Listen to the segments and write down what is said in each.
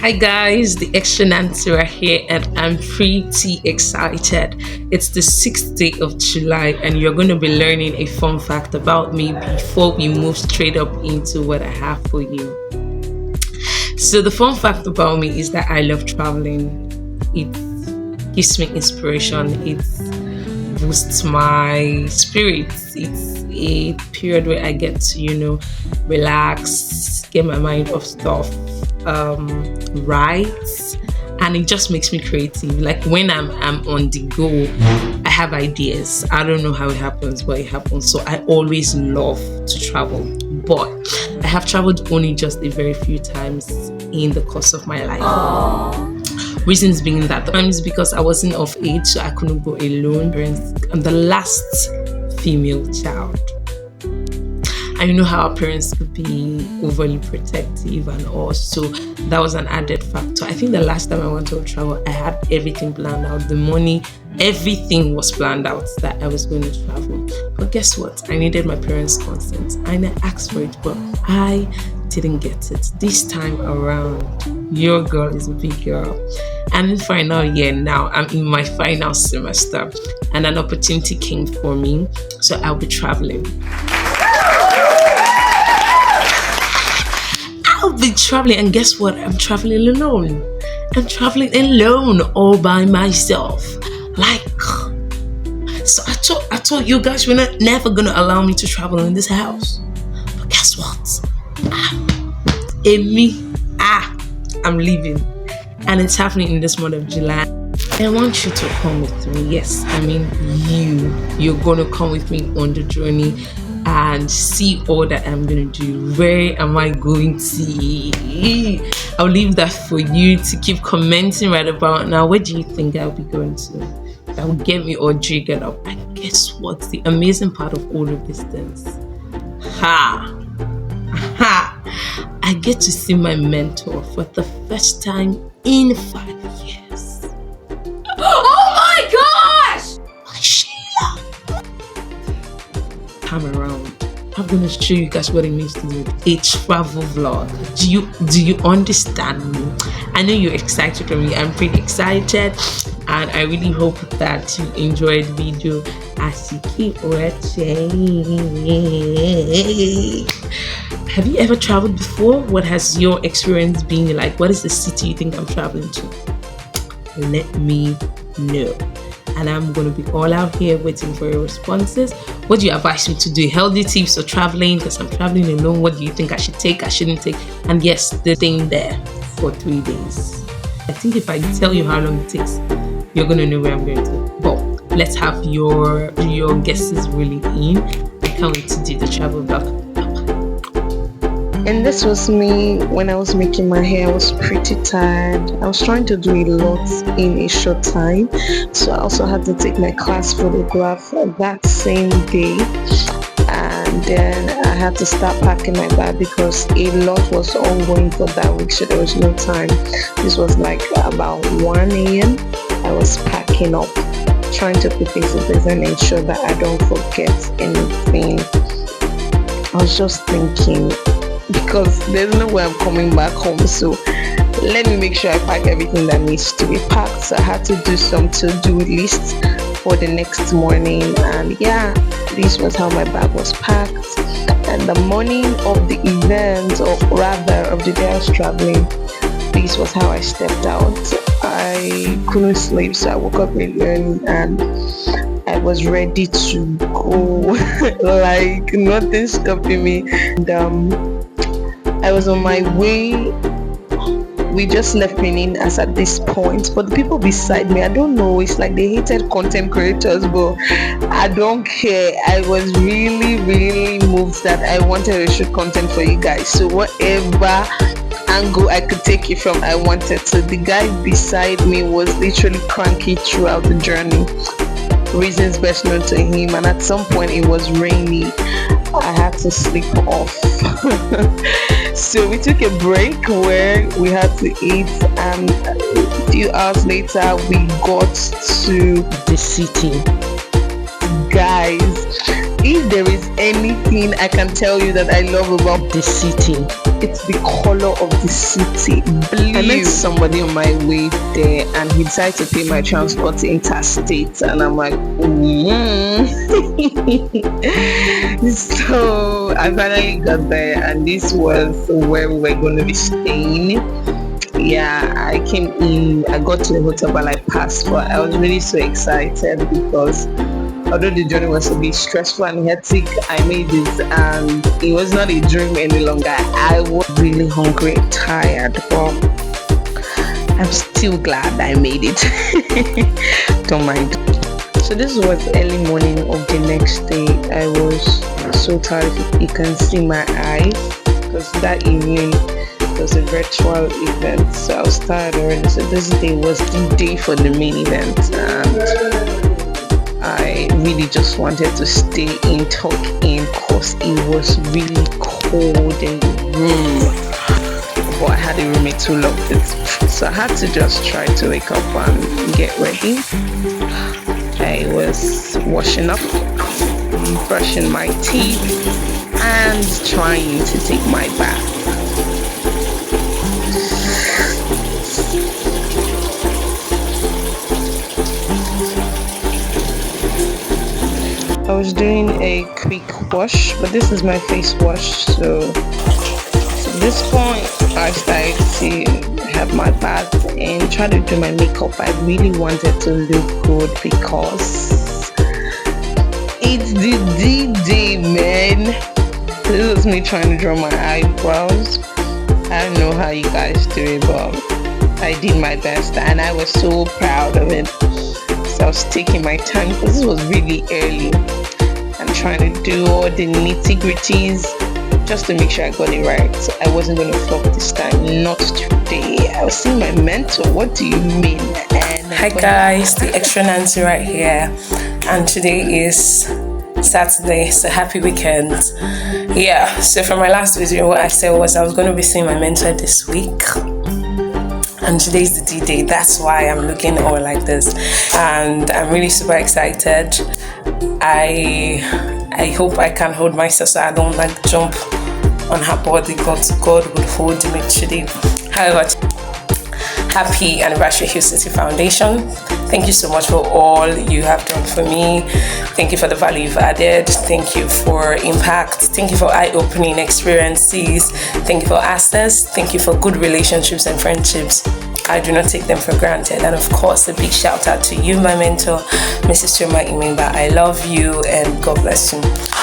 Hi guys, the extra Nancy right here, and I'm pretty excited. It's the 6th day of July, and you're going to be learning a fun fact about me before we move straight up into what I have for you. So, the fun fact about me is that I love traveling. It gives me inspiration, it boosts my spirits. It's a period where I get to, relax, get my mind off stuff, write, and it just makes me creative. Like when I'm on the go, I have ideas. I don't know how it happens, but it happens. So I always love to travel, but I have traveled only just a very few times in the course of my life. Reasons being that times because I wasn't of age, so I couldn't go alone. I'm the last female child. And you know how our parents could be overly protective and all, so that was an added factor. I think the last time I went to travel, I had everything planned out. The money, everything was planned out that I was going to travel. But guess what? I needed my parents' consent and I asked for it, but I didn't get it. This time around, your girl is a big girl. I'm in final year now. I'm in my final semester and an opportunity came for me, so I'll be traveling. I'll be traveling, and guess what? I'm traveling alone. I'm traveling alone, all by myself. So I told you guys we're never gonna allow me to travel in this house. But guess what? I'm leaving, and it's happening in this month of July. I want you to come with me. Yes, I mean you're gonna come with me on the journey and see all that I'm going to do. Where am I going to? I'll leave that for you to keep commenting right about now. Where do you think I'll be going to? That will get me all jiggered up. And guess what? The amazing part of all of these things. I get to see my mentor for the first time in 5 years. Oh my gosh! Sheila! Come around. I'm gonna show you guys what it means to do a travel vlog. Do you understand me? I know you're excited for me. I'm pretty excited, and I really hope that you enjoyed the video as you keep watching. Have you ever traveled before? What has your experience been like? What is the city you think I'm traveling to? Let me know. And I'm going to be all out here waiting for your responses. What do you advise me to do? Healthy tips for traveling, because I'm traveling alone. What do you think I should take, I shouldn't take? And yes, they're staying there for 3 days. I think if I tell you how long it takes, you're going to know where I'm going to. But let's have your guesses really in. I can't wait to do the travel vlog. And this was me when I was making my hair. I was pretty tired. I was trying to do a lot in a short time. So I also had to take my class photograph that same day. And then I had to start packing my bag because a lot was ongoing for that week. So there was no time. This was like about 1 a.m. I was packing up, trying to put things in place and ensure that I don't forget anything. I was just thinking, because there's no way I'm coming back home, so let me make sure I pack everything that needs to be packed. So I had to do some to-do lists for the next morning, and yeah, this was how my bag was packed. And the morning of the event, or rather of the day I was traveling, this was how I stepped out. I couldn't sleep, so I woke up really early and I was ready to go. Like nothing stopping me. And I was on my way. We just left Benin as at this point, but the people beside me, I don't know, it's like they hated content creators, but I don't care. I was really moved that I wanted to shoot content for you guys. So whatever angle I could take it from, I wanted. So the guy beside me was literally cranky throughout the journey. Reasons best known to him, and at some point it was rainy. I had to sleep off. So we took a break where we had to eat, and a few hours later we got to the city. Guys, If there is anything I can tell you that I love about the city, it's the color of the city. Blue. I met somebody on my way there and he decided to pay my transport interstate and I'm like, So I finally got there and this was where we were going to be staying. Yeah, I came in, I got to the hotel by like past 4. I was really so excited because although the journey was a bit stressful and hectic, I made it and it was not a dream any longer. I was really hungry, tired, but I'm still glad I made it. Don't mind. So this was early morning of the next day. I was so tired. You can see my eyes because that evening it was a virtual event. So I was tired already. So this day was the day for the main event and I really just wanted to stay in, tuck in, cause it was really cold in the room. But I had a roommate who loved it, so I had to just try to wake up and get ready. I was washing up, brushing my teeth, and trying to take my bath. I was doing a quick wash, but this is my face wash, so at this point I started to have my bath and try to do my makeup. I really wanted to look good because it's the D-Day, man. This was me trying to draw my eyebrows. I don't know how you guys do it, but I did my best and I was so proud of it. So I was taking my time because this was really early and trying to do all the nitty-gritties just to make sure I got it right. So I wasn't going to flop this time, not today. I was seeing my mentor. What do you mean? And Hi guys, The.Extra.Nancy right here, and today is Saturday, so happy weekend. Yeah, so from my last video what I said was I was going to be seeing my mentor this week. And today's the D-Day, that's why I'm looking all like this. And I'm really super excited. I hope I can hold myself so I don't like jump on her body. God would hold me today. However, happy anniversary Hill City Foundation. Thank you so much for all you have done for me. Thank you for the value you've added. Thank you for impact. Thank you for eye-opening experiences. Thank you for access. Thank you for good relationships and friendships. I do not take them for granted. And of course, a big shout out to you, my mentor, Mrs. Chuma Imemba. I love you and God bless you.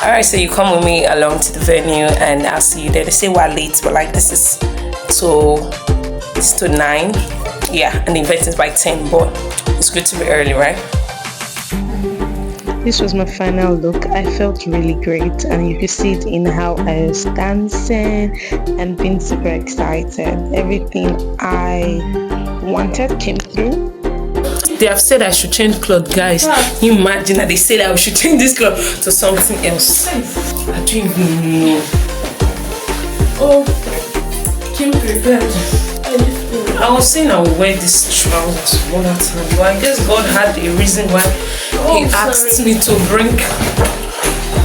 All right, so you come with me along to the venue and I'll see you there. They say we're late, but like this is it's to 9. Yeah, and the event is by 10, but it's good to be early, right? This was my final look. I felt really great and you could see it in how I was dancing and being super excited. Everything I wanted came through. They have said I should change clothes, guys. Can you imagine that they said I should change this clothes to something else? I don't even know. Oh, came prepared. I was saying I would wear this trousers one at a time, but I guess God had a reason why He asked me to bring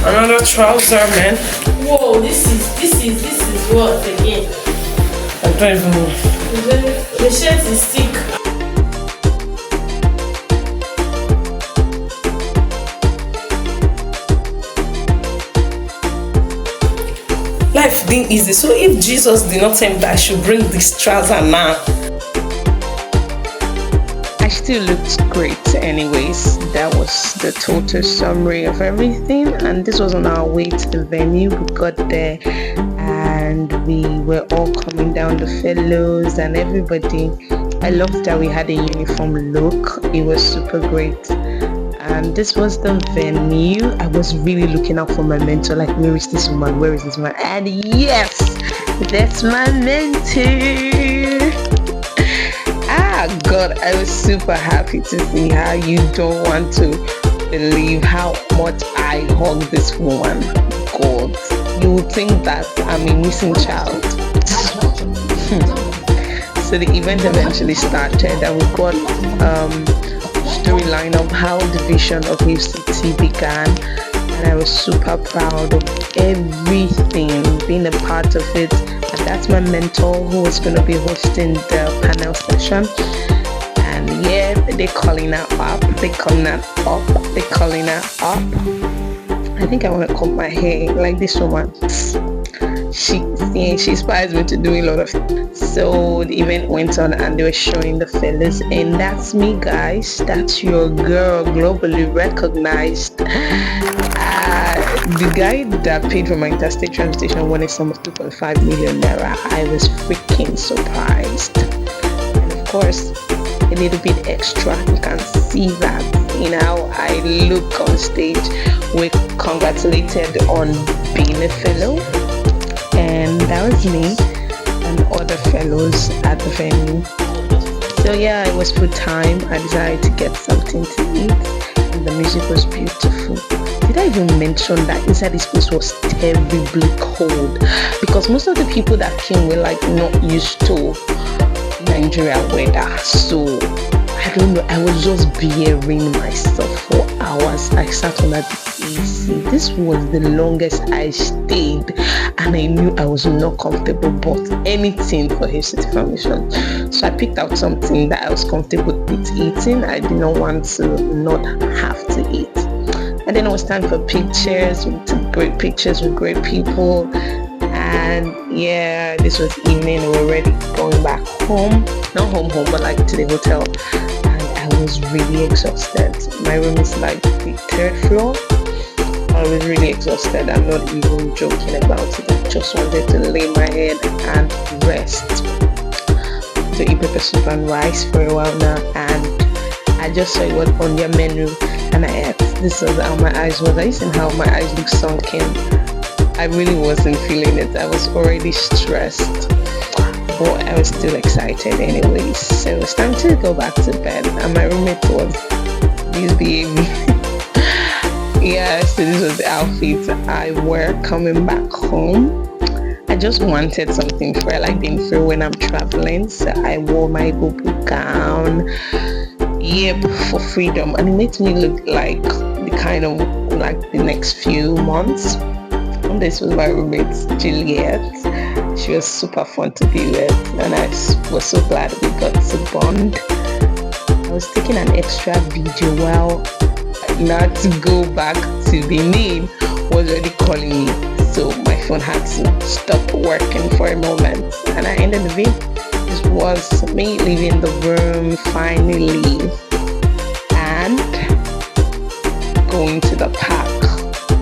another trouser, man. Whoa, this is what again? I don't even know. The shirt is thick. Life didn't easy. So if Jesus did not tell me that I should bring this trouser now, I still looked great anyways. That was the total summary of everything, and this was on our way to the venue. We got there and we were all coming down, the fellows and everybody. I loved that we had a uniform look. It was super great. And this was the venue. I was really looking out for my mentor, like where is this woman, and yes, that's my mentor. God, I was super happy to see her. You don't want to believe how much I hug this woman. God, you would think that I'm a missing child. So the event eventually started and we got storyline of how the vision of Hill City began and I was super proud of everything, being a part of it. And that's my mentor who was going to be hosting the panel session. And yeah, they're calling her up, they're calling her up, they're calling her up. I think I want to comb my hair like this woman. She inspires me to do a lot of things. So the event went on and they were showing the fellas, and that's me, guys. That's your girl, globally recognized. The guy that paid for my interstate transportation wanted some of 2.5 million naira. I was freaking surprised. And of course, a little bit extra. You can see that in how I look on stage. We congratulated on being a fellow, and that was me and other fellows at the venue. So yeah, it was food time. I decided to get something to eat, and the music was beautiful. Did I even mention that inside this place was terribly cold? Because most of the people that came were like not used to Nigeria weather. So I don't know, I was just bearing myself for hours. I sat under the AC. This was the longest I stayed, and I knew I was not comfortable, but anything for his information. So I picked out something that I was comfortable with eating. I did not want to not have to eat. And then it was time for pictures. We took great pictures with great people. And yeah, this was evening. We were already going back home. Not home, but like to the hotel. And I was really exhausted. My room is like the third floor. I was really exhausted. I'm not even joking about it. I just wanted to lay my head and rest. To eat pepper soup and rice for a while now. And I just saw it was on their menu. And I ate. This was how my eyes was. I seen how my eyes look sunken. I really wasn't feeling it. I was already stressed, but I was still excited anyways. So it was time to go back to bed, and my roommate was misbehaving. Yeah, so this was the outfit I wore coming back home. I just wanted something for I like being free when I'm traveling, so I wore my boo gown. Yep, for freedom, and it makes me look like the kind of like the next few months. And this was my roommate Juliet. She was super fun to be with, and I was so glad we got to bond. I was taking an extra video while not to go back to Benin was already calling me, so my phone had to stop working for a moment, and I ended the video. This was me leaving the room finally and going to the park.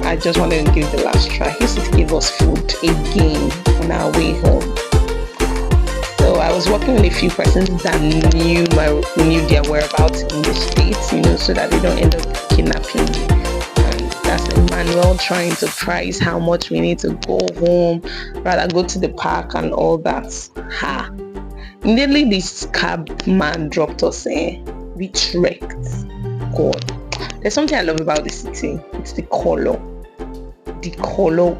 I just wanted to give the last try. He used to give us food again on our way home. So I was working with a few persons that knew their whereabouts in the States, so that they don't end up kidnapping me. And that's Emmanuel trying to price how much we need to go home, rather go to the park and all that. Immediately this cab man dropped us in. We trekked. God. There's something I love about the city. It's the color. The color.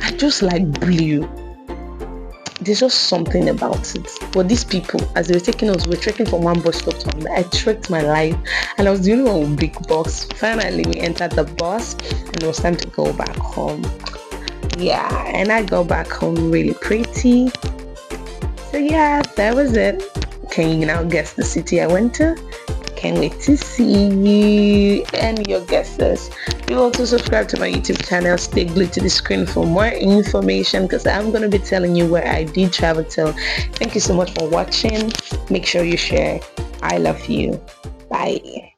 I just like blue. There's just something about it. But these people, as they were taking us, we were trekking from one bus stop to another. I trekked my life, and I was the only one with big box. Finally, we entered the bus, and it was time to go back home. Yeah, and I got back home really pretty. So yeah, that was it. Can you now guess the city I went to? Can't wait to see you and your guesses. You also subscribe to my YouTube channel. Stay glued to the screen for more information, because I'm going to be telling you where I did travel to. Thank you so much for watching. Make sure you share. I love you. Bye.